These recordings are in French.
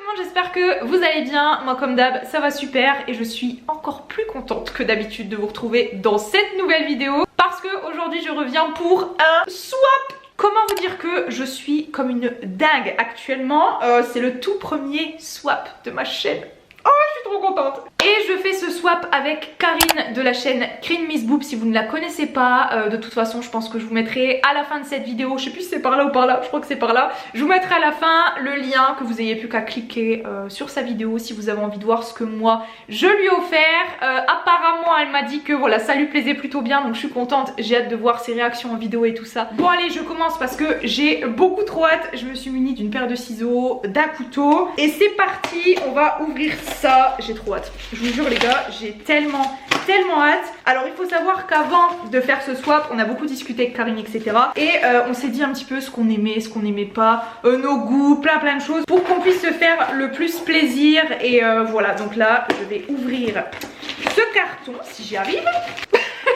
le monde, j'espère que vous allez bien. Moi comme d'hab ça va super et je suis encore plus contente que d'habitude de vous retrouver dans cette nouvelle vidéo parce que aujourd'hui je reviens pour un swap. Comment vous dire que je suis comme une dingue actuellement, c'est le tout premier swap de ma chaîne. Oh, je suis trop contente. Et je fais ce swap avec Karine de la chaîne Green Miss Boob. Si vous ne la connaissez pas, de toute façon je pense que je vous mettrai à la fin de cette vidéo, je sais plus si c'est par là ou par là, je crois que c'est par là, je vous mettrai à la fin le lien, que vous ayez plus qu'à cliquer sur sa vidéo si vous avez envie de voir ce que moi je lui ai offert. Apparemment elle m'a dit que voilà, ça lui plaisait plutôt bien, donc je suis contente, j'ai hâte de voir ses réactions en vidéo et tout ça. Bon allez, je commence parce que j'ai beaucoup trop hâte. Je me suis munie d'une paire de ciseaux, d'un couteau et c'est parti, on va ouvrir ça. J'ai trop hâte, je vous jure les gars, j'ai tellement hâte. Alors il faut savoir qu'avant de faire ce swap on a beaucoup discuté avec Karine etc, et on s'est dit un petit peu ce qu'on aimait, ce qu'on n'aimait pas, nos goûts, plein de choses pour qu'on puisse se faire le plus plaisir. Et voilà, donc là je vais ouvrir ce carton si j'y arrive.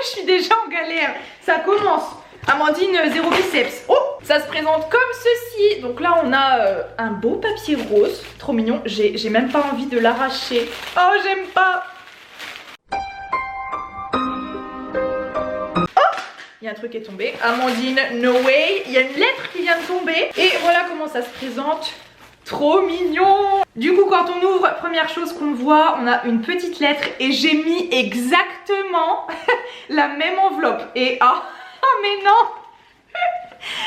Je suis déjà en galère, ça commence. Amandine, zéro biceps. Oh, ça se présente comme ceci. Donc là on a un beau papier rose, trop mignon. J'ai même pas envie de l'arracher. Oh, j'aime pas. Oh, il y a un truc qui est tombé. Amandine, no way. Il y a une lettre qui vient de tomber. Et voilà comment ça se présente. Trop mignon. Du coup quand on ouvre, première chose qu'on voit, on a une petite lettre et j'ai mis exactement la même enveloppe. Et ah, mais non.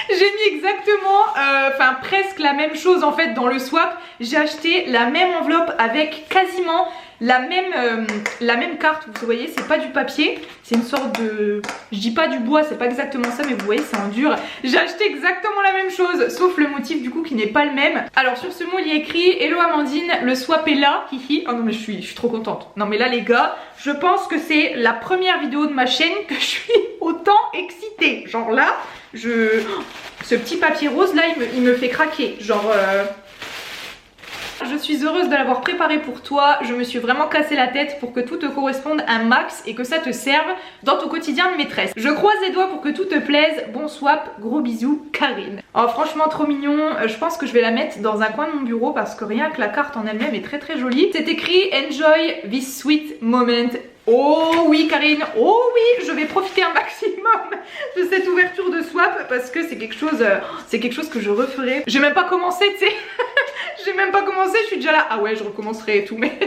J'ai mis exactement, enfin presque la même chose en fait dans le swap. J'ai acheté la même enveloppe avec quasiment la même carte. Vous voyez, c'est pas du papier, c'est une sorte de, je dis pas du bois, c'est pas exactement ça, mais vous voyez c'est en dur. J'ai acheté exactement la même chose, sauf le motif du coup qui n'est pas le même. Alors sur ce mot il y a écrit hello Amandine, le swap est là, hihi. Oh non mais je suis trop contente. Non mais là les gars, je pense que c'est la première vidéo de ma chaîne que je suis autant excitée. Genre là, ce petit papier rose là il me fait craquer. Genre je suis heureuse de l'avoir préparé pour toi. Je me suis vraiment cassé la tête pour que tout te corresponde un max et que ça te serve dans ton quotidien de maîtresse. Je croise les doigts pour que tout te plaise. Bon swap, gros bisous Karine. Oh franchement trop mignon. Je pense que je vais la mettre dans un coin de mon bureau parce que rien que la carte en elle-même est très jolie. C'est écrit enjoy this sweet moment. Oh oui Karine, oh oui, je vais profiter un maximum de cette ouverture de swap parce que c'est quelque chose que je referai. J'ai même pas commencé, tu sais. J'ai même pas commencé, je suis déjà là. Ah ouais, je recommencerai et tout, mais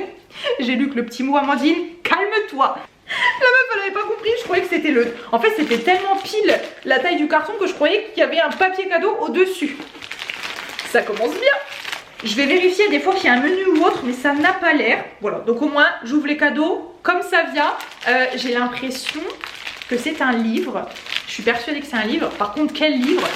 j'ai lu que le petit mot Amandine, calme-toi. La meuf elle avait pas compris, je croyais que c'était le... En fait c'était tellement pile la taille du carton que je croyais qu'il y avait un papier cadeau au dessus. Ça commence bien. Je vais vérifier des fois qu'il y a un menu ou autre, mais ça n'a pas l'air. Voilà, donc au moins j'ouvre les cadeaux comme ça vient. J'ai l'impression que c'est un livre. Je suis persuadée que c'est un livre. Par contre, quel livre?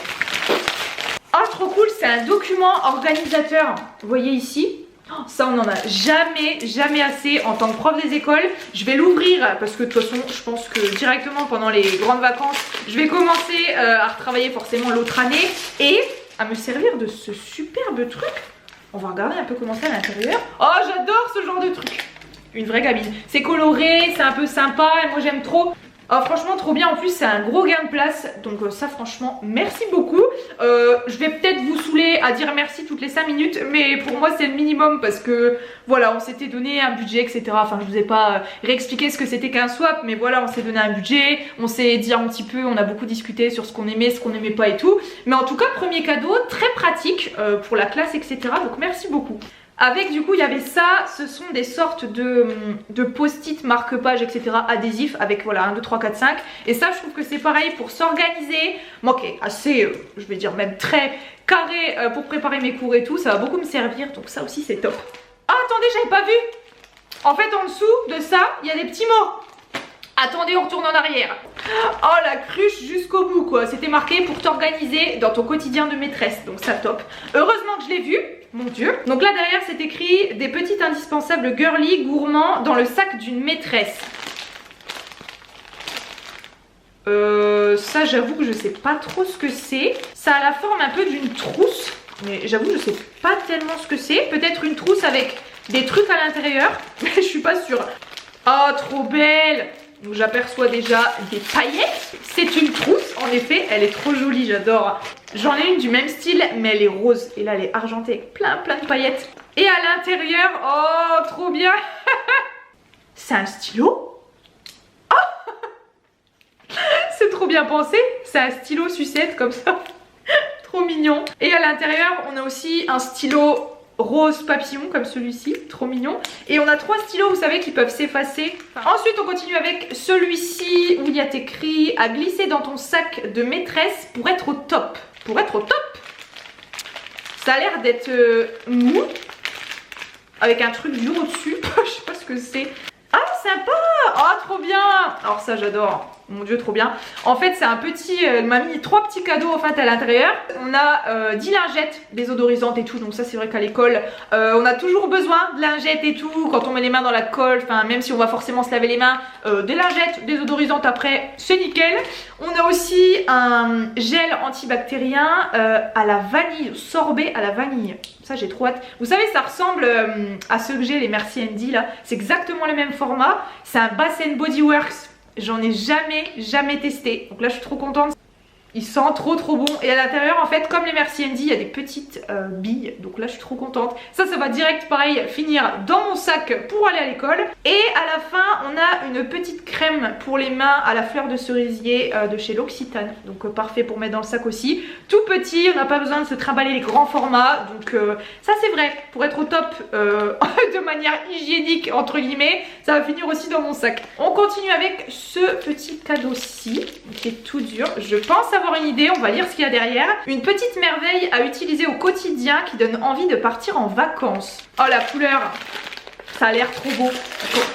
Ah, trop cool, c'est un document organisateur. Vous voyez ici? Oh, ça on en a jamais assez en tant que prof des écoles. Je vais l'ouvrir parce que de toute façon je pense que directement pendant les grandes vacances je vais commencer à retravailler forcément l'autre année et à me servir de ce superbe truc. On va regarder un peu comment c'est à l'intérieur. Oh j'adore ce genre de truc. Une vraie gamine. C'est coloré, c'est un peu sympa et moi j'aime trop. Oh franchement trop bien, en plus c'est un gros gain de place. Donc ça franchement merci beaucoup. Je vais peut-être vous saouler à dire merci toutes les 5 minutes, mais pour moi c'est le minimum parce que voilà on s'était donné un budget etc. Enfin je vous ai pas réexpliqué ce que c'était qu'un swap, mais voilà on s'est donné un budget, on s'est dit un petit peu, on a beaucoup discuté sur ce qu'on aimait, ce qu'on n'aimait pas et tout. Mais en tout cas premier cadeau très pratique pour la classe etc. Donc merci beaucoup. Avec du coup il y avait ça, ce sont des sortes de post-it, marque-page etc, adhésifs avec voilà 1, 2, 3, 4, 5. Et ça je trouve que c'est pareil pour s'organiser. Moi qui est assez, je vais dire même très carré pour préparer mes cours et tout, ça va beaucoup me servir. Donc ça aussi c'est top. Ah attendez, j'avais pas vu. En fait en dessous de ça il y a des petits mots. Attendez, on retourne en arrière. Oh la cruche jusqu'au bout quoi. C'était marqué pour t'organiser dans ton quotidien de maîtresse. Donc ça top. Heureusement que je l'ai vu. Mon dieu. Donc là derrière c'est écrit des petits indispensables girly gourmands dans le sac d'une maîtresse. Ça j'avoue que je sais pas trop ce que c'est. Ça a la forme un peu d'une trousse. Mais j'avoue je sais pas tellement ce que c'est. Peut-être une trousse avec des trucs à l'intérieur. Mais je suis pas sûre. Oh trop belle. Donc j'aperçois déjà des paillettes. C'est une trousse, en effet, elle est trop jolie, j'adore. J'en ai une du même style, mais elle est rose. Et là, elle est argentée avec plein de paillettes. Et à l'intérieur, oh trop bien. C'est un stylo. Oh c'est trop bien pensé. C'est un stylo sucette comme ça. Trop mignon. Et à l'intérieur on a aussi un stylo rose papillon comme celui-ci, trop mignon. Et on a 3 stylos, vous savez, qui peuvent s'effacer. Ensuite on continue avec celui-ci où il y a écrit à glisser dans ton sac de maîtresse pour être au top. Pour être au top. Ça a l'air d'être mou avec un truc dur au-dessus. Je sais pas ce que c'est. Ah sympa. Oh trop bien. Alors ça j'adore. Mon dieu trop bien. En fait c'est un petit, elle m'a mis 3 petits cadeaux en fait à l'intérieur. On a 10 lingettes désodorisantes et tout. Donc ça c'est vrai qu'à l'école on a toujours besoin de lingettes et tout. Quand on met les mains dans la colle, enfin même si on va forcément se laver les mains, des lingettes désodorisantes après c'est nickel. On a aussi un gel antibactérien à la vanille, sorbet à la vanille. Ça j'ai trop hâte. Vous savez ça ressemble à ceux que j'ai, les Merci Andy là. C'est exactement le même format. C'est un Bath & Body Works. J'en ai jamais testé. Donc là je suis trop contente. Il sent trop bon. Et à l'intérieur en fait comme les Merci Andy il y a des petites billes. Donc là je suis trop contente. Ça va direct pareil finir dans mon sac pour aller à l'école. Et à la fin on a une petite crème pour les mains à la fleur de cerisier de chez L'Occitane. Donc parfait pour mettre dans le sac aussi. Tout petit, on n'a pas besoin de se trimballer les grands formats. Donc ça c'est vrai, pour être au top de manière hygiénique entre guillemets, ça va finir aussi dans mon sac. On continue avec ce petit cadeau-ci qui est tout dur. Je pense avoir une idée, on va lire ce qu'il y a derrière. Une petite merveille à utiliser au quotidien qui donne envie de partir en vacances. Oh la couleur, ça a l'air trop beau.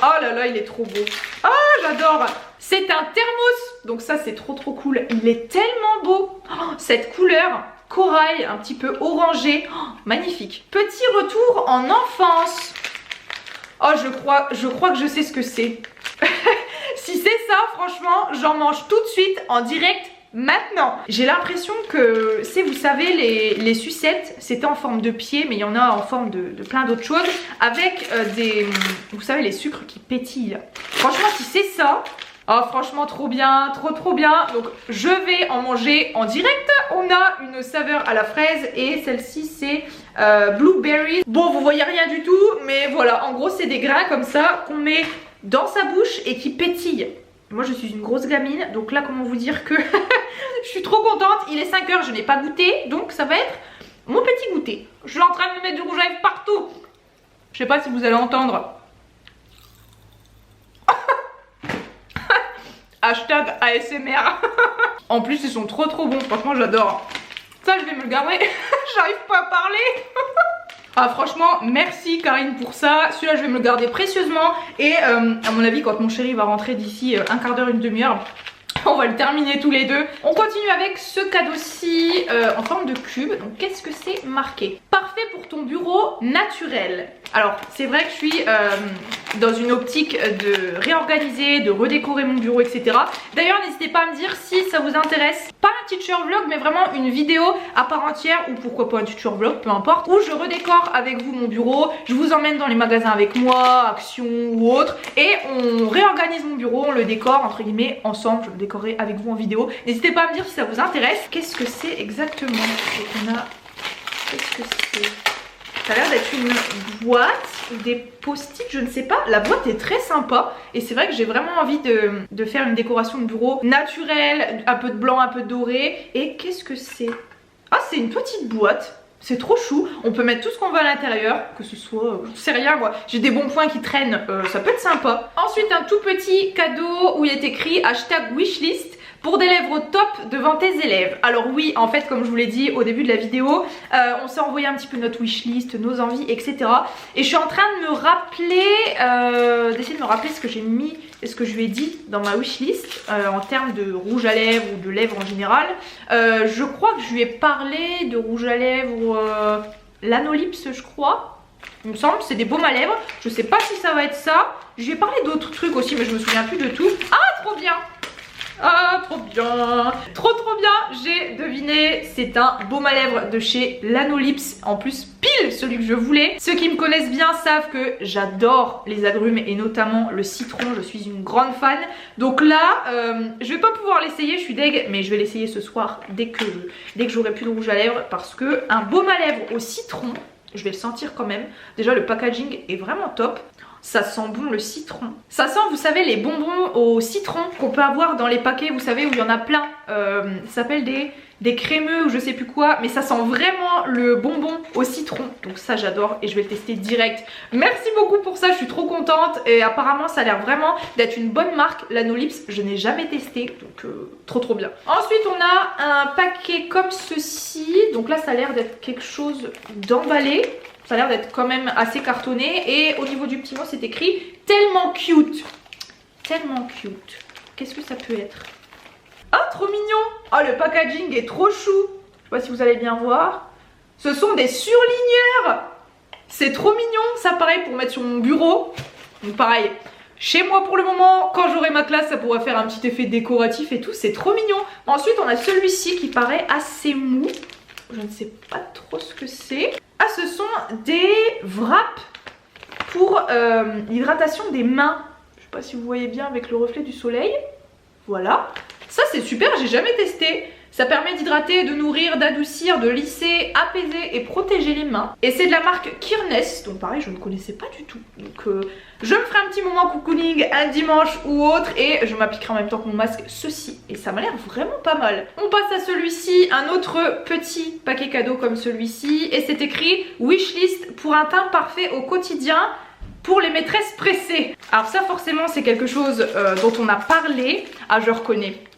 Oh là là il est trop beau. Oh j'adore. C'est un thermos, donc ça c'est trop cool. Il est tellement beau. Oh, cette couleur corail un petit peu orangé, oh, magnifique. Petit retour en enfance. Oh je crois que je sais ce que c'est. Si c'est ça franchement j'en mange tout de suite en direct. Maintenant, j'ai l'impression que c'est, vous savez, les sucettes, c'était en forme de pied, mais il y en a en forme de plein d'autres choses, avec des, vous savez, les sucres qui pétillent. Franchement, si c'est ça, oh franchement trop bien, trop bien. Donc je vais en manger en direct. On a une saveur à la fraise et celle-ci c'est blueberry. Bon, vous voyez rien du tout, mais voilà, en gros c'est des grains comme ça qu'on met dans sa bouche et qui pétillent. Moi je suis une grosse gamine, donc là comment vous dire que je suis trop contente. Il est 5 h, je n'ai pas goûté, donc ça va être mon petit goûter. Je suis en train de me mettre du rouge à lèvres partout. Je sais pas si vous allez entendre. Hashtag ASMR. En plus ils sont trop bons, franchement j'adore. Ça je vais me le garder. J'arrive pas à parler. Ah franchement merci Karine pour ça. Celui-là je vais me le garder précieusement. Et à mon avis quand mon chéri va rentrer d'ici un quart d'heure, une demi-heure, on va le terminer tous les deux. On continue avec ce cadeau-ci en forme de cube. Donc qu'est-ce que c'est marqué? Parfait pour ton bureau naturel. Alors c'est vrai que je suis dans une optique de réorganiser, de redécorer mon bureau, etc. D'ailleurs n'hésitez pas à me dire si ça vous intéresse. Pas un teacher vlog mais vraiment une vidéo à part entière, ou pourquoi pas un teacher vlog, peu importe, où je redécore avec vous mon bureau. Je vous emmène dans les magasins avec moi, Action ou autre, et on réorganise mon bureau, on le décore entre guillemets ensemble. Je le décorerai avec vous en vidéo. N'hésitez pas à me dire si ça vous intéresse. Qu'est-ce que c'est exactement? Qu'est-ce que c'est? Ça a l'air d'être une boîte ou des post-it, je ne sais pas. La boîte est très sympa et c'est vrai que j'ai vraiment envie de faire une décoration de bureau naturelle, un peu de blanc, un peu de doré. Et qu'est-ce que c'est? Ah, c'est une petite boîte. C'est trop chou. On peut mettre tout ce qu'on veut à l'intérieur, que ce soit, je sais rien moi. J'ai des bons points qui traînent, ça peut être sympa. Ensuite un tout petit cadeau où il est écrit hashtag wishlist. Pour des lèvres au top devant tes élèves. Alors oui, en fait, comme je vous l'ai dit au début de la vidéo, on s'est envoyé un petit peu notre wishlist, nos envies, etc. Et je suis en train de me rappeler, d'essayer de me rappeler ce que j'ai mis, ce que je lui ai dit dans ma wishlist en termes de rouge à lèvres ou de lèvres en général. Je crois que je lui ai parlé de rouge à lèvres, l'Anolips, je crois. Il me semble, c'est des baumes à lèvres. Je sais pas si ça va être ça. Je lui ai parlé d'autres trucs aussi, mais je me souviens plus de tout. Ah, trop bien! Ah trop bien, trop bien. J'ai deviné, c'est un baume à lèvres de chez L'Anolips. En plus pile celui que je voulais. Ceux qui me connaissent bien savent que j'adore les agrumes et notamment le citron. Je suis une grande fan. Donc là je vais pas pouvoir l'essayer, je suis deg, mais je vais l'essayer ce soir dès que j'aurai plus de rouge à lèvres. Parce que un baume à lèvres au citron, Je vais le sentir quand même. Déjà le packaging est vraiment top. Ça sent bon le citron. Ça sent, vous savez, les bonbons au citron qu'on peut avoir dans les paquets, vous savez, où il y en a plein. Ça s'appelle des crémeux ou je sais plus quoi. Mais ça sent vraiment le bonbon au citron. Donc ça j'adore et je vais le tester direct. Merci beaucoup pour ça, je suis trop contente. Et apparemment ça a l'air vraiment d'être une bonne marque. La No Lips, je n'ai jamais testé. Donc trop bien. Ensuite on a un paquet comme ceci. Donc là ça a l'air d'être quelque chose d'emballé. Ça a l'air d'être quand même assez cartonné. Et au niveau du petit mot, c'est écrit tellement cute. Tellement cute. Qu'est-ce que ça peut être? Ah, trop mignon. Ah, le packaging est trop chou. Je sais pas si vous allez bien voir. Ce sont des surligneurs. C'est trop mignon. Ça, pareil, pour mettre sur mon bureau. Donc pareil, chez moi pour le moment. Quand j'aurai ma classe, ça pourra faire un petit effet décoratif et tout. C'est trop mignon. Ensuite, on a celui-ci qui paraît assez mou. Je ne sais pas trop ce que c'est. Ah, ce sont des wraps pour l'hydratation des mains. Je sais pas si vous voyez bien avec le reflet du soleil. Voilà. Ça c'est super, j'ai jamais testé. Ça permet d'hydrater, de nourrir, d'adoucir, de lisser, apaiser et protéger les mains. Et c'est de la marque Keerness, donc pareil je ne connaissais pas du tout. Donc je me ferai un petit moment cocooning un dimanche ou autre et je m'appliquerai en même temps que mon masque ceci. Et ça m'a l'air vraiment pas mal. On passe à celui-ci, un autre petit paquet cadeau comme celui-ci. Et c'est écrit Wishlist pour un teint parfait au quotidien pour les maîtresses pressées. Alors ça forcément c'est quelque chose dont on a parlé. Ah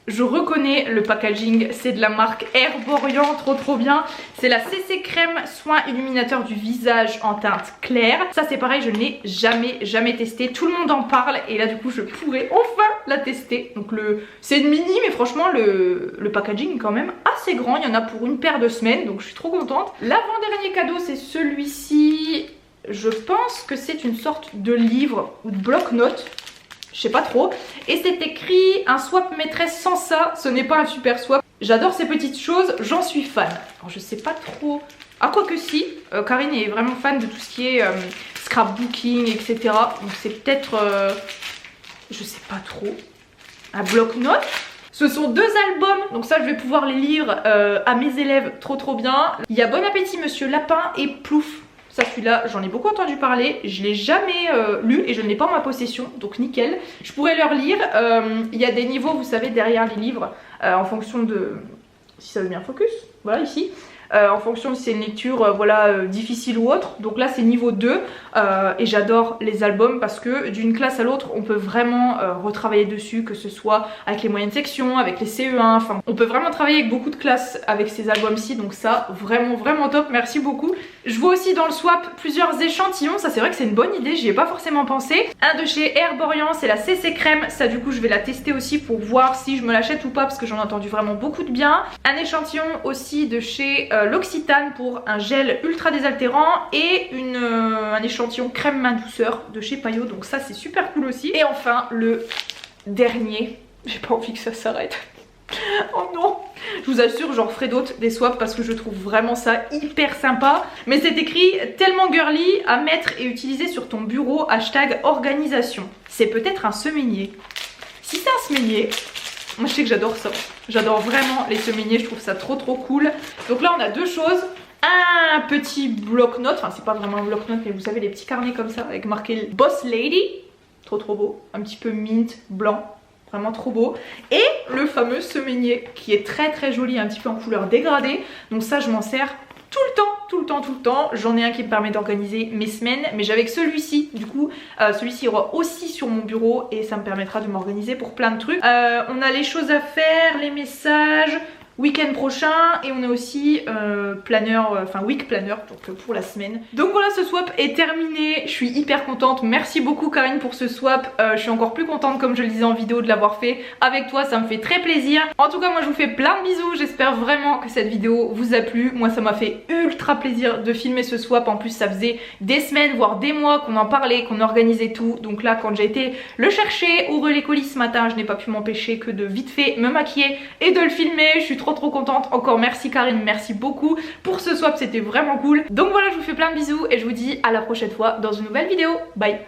je reconnais le packaging, c'est de la marque Herborian, trop bien. C'est la CC Crème Soin Illuminateur du visage en teinte claire. Ça c'est pareil, je ne l'ai jamais testé. Tout le monde en parle et là du coup je pourrais enfin la tester. Donc c'est une mini mais franchement le packaging est quand même assez grand. Il y en a pour une paire de semaines donc je suis trop contente. L'avant-dernier cadeau c'est celui-ci. Je pense que c'est une sorte de livre ou de bloc-notes. Je sais pas trop. Et c'est écrit un swap maîtresse sans ça. Ce n'est pas un super swap. J'adore ces petites choses. J'en suis fan. Alors je sais pas trop. Ah quoique si. Karine est vraiment fan de tout ce qui est scrapbooking etc. Donc c'est peut-être... je sais pas trop. Un bloc-notes. Ce sont 2 albums. Donc ça je vais pouvoir les lire à mes élèves. Trop bien. Il y a Bon Appétit Monsieur Lapin et Plouf. Ça celui-là j'en ai beaucoup entendu parler, je l'ai jamais lu et je ne l'ai pas en ma possession, donc nickel. Je pourrais leur lire, il y a des niveaux vous savez derrière les livres en fonction de... si ça veut bien focus, voilà ici. En fonction de si c'est une lecture difficile ou autre. Donc là c'est niveau 2 et j'adore les albums parce que d'une classe à l'autre on peut vraiment retravailler dessus, que ce soit avec les moyennes sections, avec les CE1, enfin on peut vraiment travailler avec beaucoup de classes avec ces albums-ci. Donc ça vraiment top, merci beaucoup. Je vois aussi dans le swap plusieurs échantillons, ça c'est vrai que c'est une bonne idée, j'y ai pas forcément pensé. Un de chez Herborian, c'est la CC Crème, ça du coup je vais la tester aussi pour voir si je me l'achète ou pas parce que j'en ai entendu vraiment beaucoup de bien. Un échantillon aussi de chez l'Occitane pour un gel ultra désaltérant et un échantillon crème main douceur de chez Payot, donc ça c'est super cool aussi. Et enfin le dernier, j'ai pas envie que ça s'arrête. Oh non, je vous assure j'en ferai d'autres des swaps parce que je trouve vraiment ça hyper sympa. Mais c'est écrit tellement girly à mettre et utiliser sur ton bureau, #organisation. C'est peut-être un semainier. Si c'est un semainier, moi je sais que j'adore ça. J'adore vraiment les semainiers, je trouve ça trop cool. Donc là on a 2 choses. Un petit bloc-notes, enfin c'est pas vraiment un bloc-notes mais vous savez les petits carnets comme ça avec marqué Boss Lady. Trop beau, un petit peu mint, blanc. Vraiment trop beau. Et le fameux semainier qui est très joli, un petit peu en couleur dégradée. Donc ça je m'en sers tout le temps. J'en ai un qui me permet d'organiser mes semaines, mais j'avais que celui-ci. Du coup celui-ci ira aussi sur mon bureau et ça me permettra de m'organiser pour plein de trucs. On a les choses à faire, les messages, week-end prochain, et on a aussi week planner donc pour la semaine. Donc voilà, ce swap est terminé, je suis hyper contente. Merci beaucoup Karine pour ce swap. Je suis encore plus contente comme je le disais en vidéo de l'avoir fait avec toi, ça me fait très plaisir. En tout cas moi je vous fais plein de bisous, j'espère vraiment que cette vidéo vous a plu. Moi ça m'a fait ultra plaisir de filmer ce swap, en plus ça faisait des semaines voire des mois qu'on en parlait, qu'on organisait tout. Donc là quand j'ai été le chercher au relais colis ce matin, je n'ai pas pu m'empêcher que de vite fait me maquiller et de le filmer. Je suis trop contente. Encore merci Karine, merci beaucoup pour ce swap, c'était vraiment cool. Donc voilà, je vous fais plein de bisous et je vous dis à la prochaine fois dans une nouvelle vidéo. Bye.